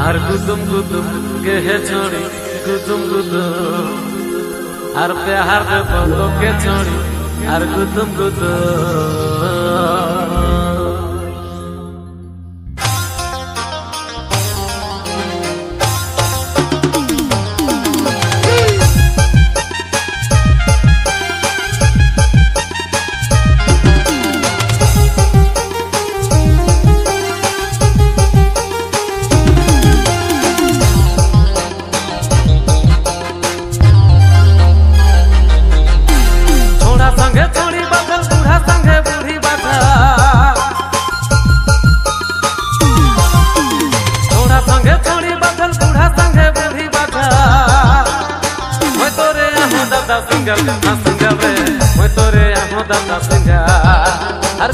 আর গুদুম গুদুম কে হে छोड़ी गुदुम गुदुम আর प्यार दे बोलो के छोड़ी আর गुदुम गुदुम। सिंगल सिंगल रे मैं तोरे आहो दादा सिंगल हर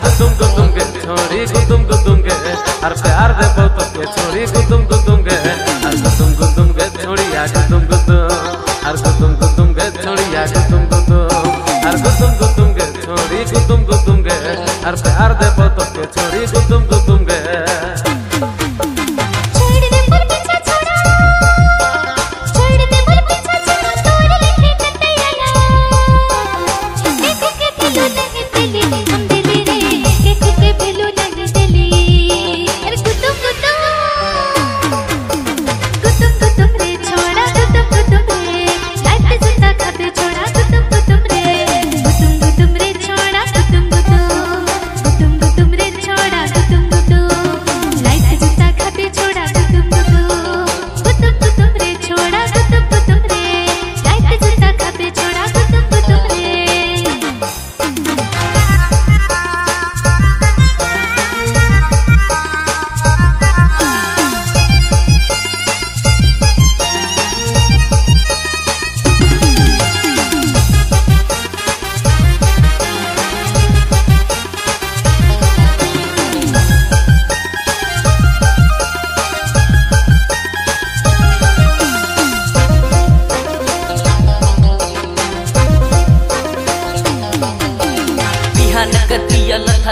गुदुम गुदुम के छोड़ी गुदुम गुदुम के हर प्यार दे बहुत के छोड़ी गुदुम गुदुम के हर गुदुम के छोड़ी आ गुदुम गुदुम हर गुदुम के छोड़ी आ गुदुम गुदुम हर गुदुम के छोड़ी गुदुम के हर प्यार दे बहुत के छोड़ी गुदुम गुदुम के।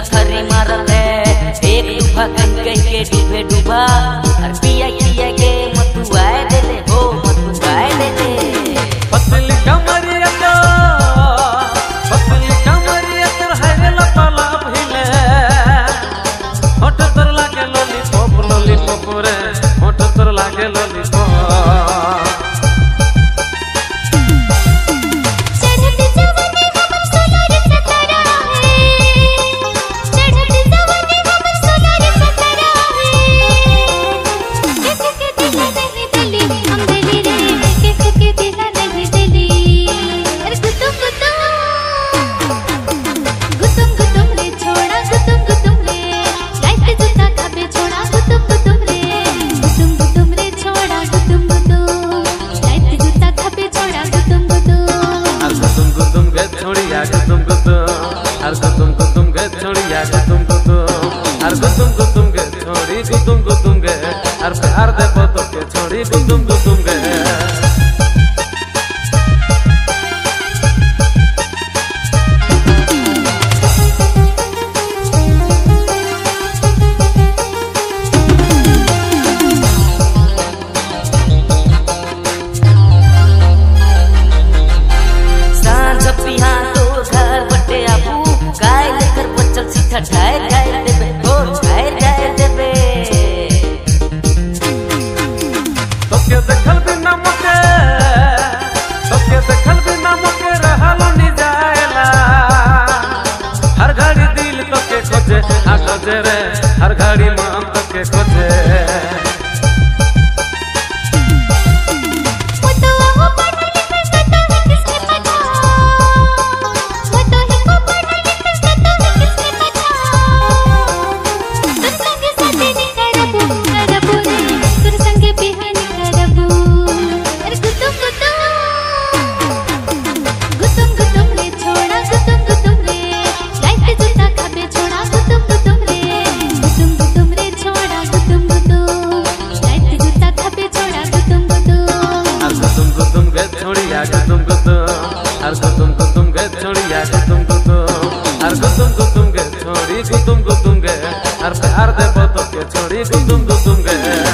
थरी मारत है एक डूबा कह के डूबे डूबा और पिया किया के मथुआए दे ले हो मथुआए दे ले पतली कमरिया तर है लपला भिले होठ तर लागे लॉलीपॉप रे होठ तर लागे लॉलीपॉप गुदुम के छोड़ी आ गुदुम के छोड़ी गुदुम के हर प्यार दे बहुत के छोड़ी गुदुम के। छाए जाए देबे हो छाए जाए देबे तो के देखल बिना मके रहलो नि जाएला हर घड़ी दिल तो के खोजे आ खोजे रे हर घड़ी मन तो के खोजे गुदुम के छोड़ी गुदुम के हर प्यार दे छोड़ी गुदुम गुदुम गे।